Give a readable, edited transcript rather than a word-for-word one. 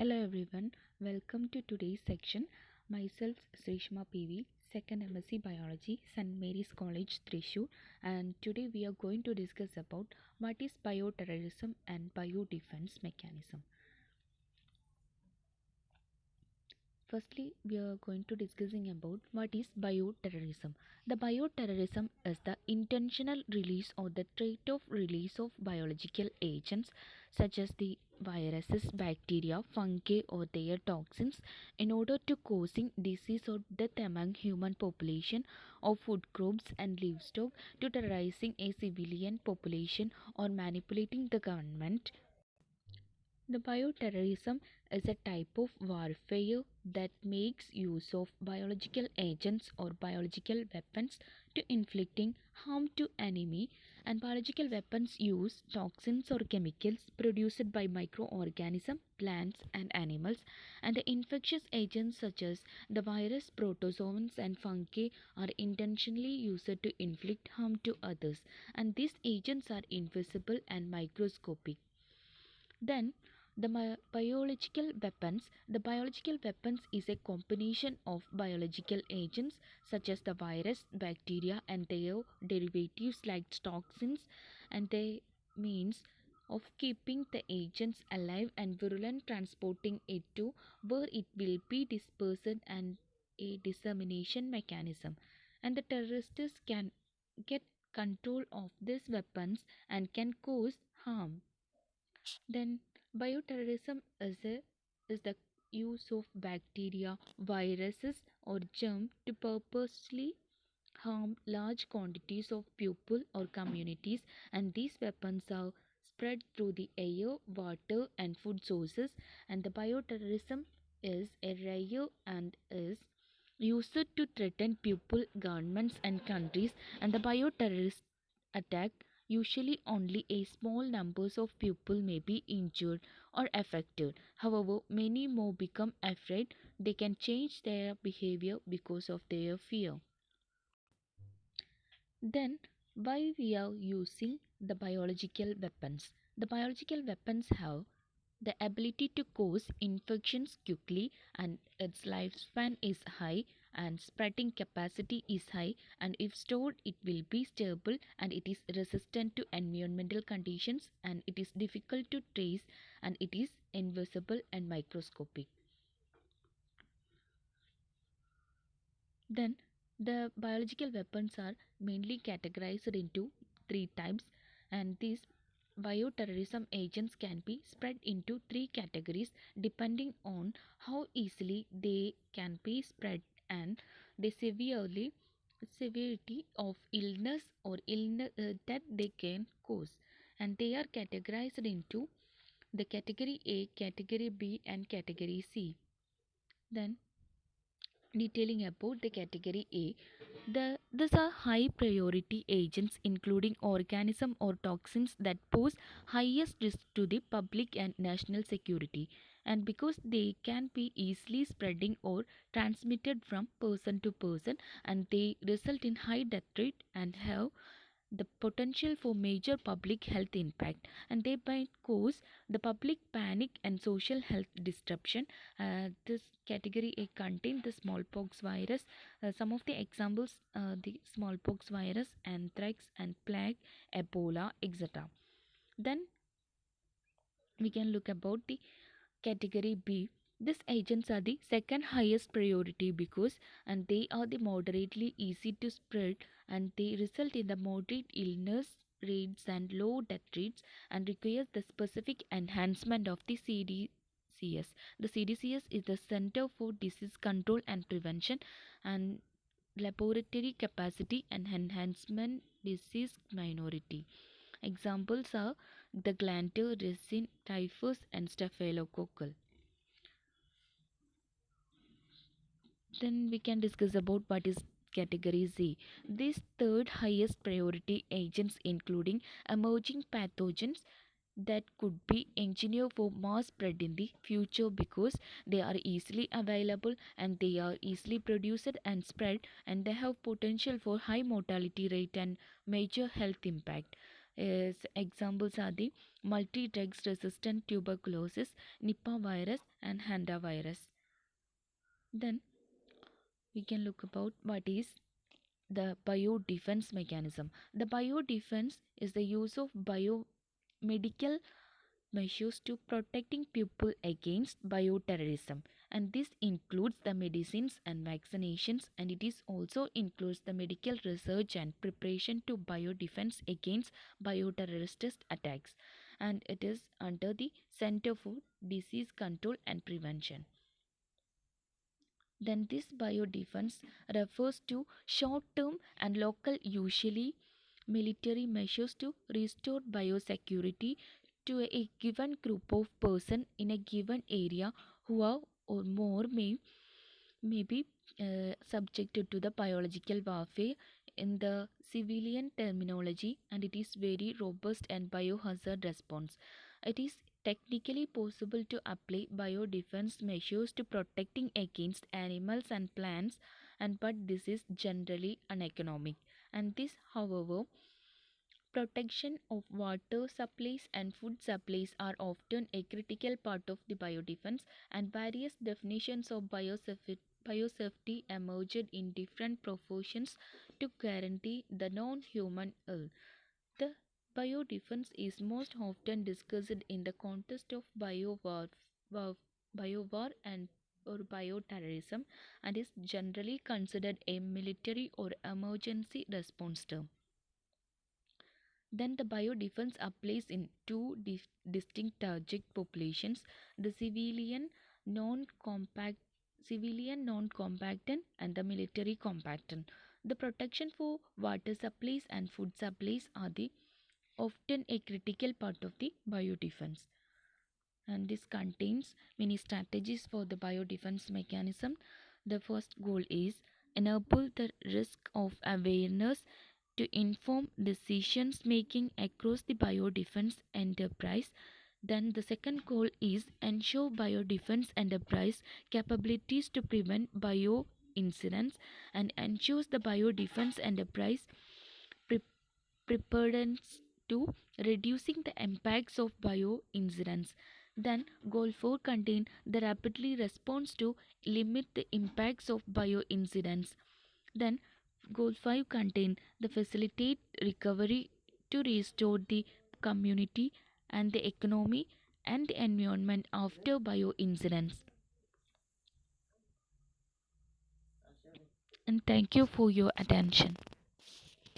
Hello everyone, welcome to today's section. Myself Srishma PV, second MSc Biology, St. Mary's College, Thrissur, and today we are going to discuss about what is bioterrorism and biodefense mechanism. Firstly, we are going to discussing about what is bioterrorism. The bioterrorism is the intentional release or the trait of release of biological agents such as the viruses, bacteria, fungi or their toxins in order to causing disease or death among human population of food crops and livestock, to terrorizing a civilian population or manipulating the government. The bioterrorism is a type of warfare that makes use of biological agents or biological weapons to inflicting harm to enemy, and biological weapons use toxins or chemicals produced by microorganisms, plants and animals, and the infectious agents such as the virus, protozoans and fungi are intentionally used to inflict harm to others, and these agents are invisible and microscopic. Then the biological weapons is a combination of biological agents such as the virus, bacteria and their derivatives like toxins, and the means of keeping the agents alive and virulent, transporting it to where it will be dispersed, and a dissemination mechanism. And the terrorists can get control of these weapons and can cause harm. Then bioterrorism is the use of bacteria, viruses or germs to purposely harm large quantities of people or communities, and these weapons are spread through the air, water and food sources, and the bioterrorism is a rare and is used to threaten people, governments and countries, and the bioterrorist attack usually only a small numbers of people may be injured or affected. However, many more become afraid. They can change their behavior because of their fear. Then, why we are using the biological weapons? The biological weapons have the ability to cause infections quickly, and its lifespan is high, and spreading capacity is high, and if stored it will be stable, and it is resistant to environmental conditions, and it is difficult to trace, and it is invisible and microscopic. Then the biological weapons are mainly categorized into three types, and these bioterrorism agents can be spread into three categories depending on how easily they can be spread and the severity of illness or illness that they can cause. And they are categorized into the category A, category B and category C. Then detailing about the category A, these are high priority agents including organisms or toxins that pose highest risk to the public and national security, and because they can be easily spreading or transmitted from person to person, and they result in high death rate and have the potential for major public health impact, and they might cause the public panic and social health disruption. This category A contain the smallpox virus. Some of the examples, the smallpox virus, anthrax and plague, ebola, etc. Then we can look about the category B. These agents are the second highest priority because and they are the moderately easy to spread, and they result in the moderate illness rates and low death rates, and requires the specific enhancement of the CDCS. The CDCS is the Center for Disease Control and Prevention, and laboratory capacity and enhancement disease minority. Examples are the glantir, resin, typhus and staphylococcal. Then we can discuss about what is category Z. These third highest priority agents including emerging pathogens that could be engineered for mass spread in the future because they are easily available and they are easily produced and spread, and they have potential for high mortality rate and major health impact. Is examples are the multi-drugs resistant tuberculosis, Nipah virus, and hantavirus. Then we can look about what is the biodefense mechanism. The biodefense is the use of biomedical measures to protecting people against bioterrorism, and this includes the medicines and vaccinations, and it is also includes the medical research and preparation to biodefense against bioterrorist attacks, and it is under the Center for Disease Control and Prevention. Then this biodefense refers to short-term and local, usually military measures to restore biosecurity to a given group of persons in a given area who are or more may be subjected to the biological warfare in the civilian terminology, and it is very robust and biohazard response. It is technically possible to apply biodefense measures to protecting against animals and plants, and but this is generally uneconomic. And this, however, protection of water supplies and food supplies are often a critical part of the biodefense, and various definitions of biosafety emerged in different proportions to guarantee the non-human ill. The biodefense is most often discussed in the context of war, biowar and or bioterrorism, and is generally considered a military or emergency response term. Then the biodefense applies in two distinct target populations: the non-compact civilian non-combatant and the military combatant. The protection for water supplies and food supplies are the often a critical part of the biodefense, and this contains many strategies for the biodefense mechanism. The first goal is enable the risk of awareness to inform decisions making across the biodefense enterprise. Then the second goal is ensure biodefense enterprise capabilities to prevent bio incidents and ensures the biodefense enterprise pre- preparedness to reducing the impacts of bio incidents. Then goal 4 contain the rapidly response to limit the impacts of bio incidents. Then goal 5 contain the facilitate recovery to restore the community and the economy and the environment after bio incidents. And thank you for your attention.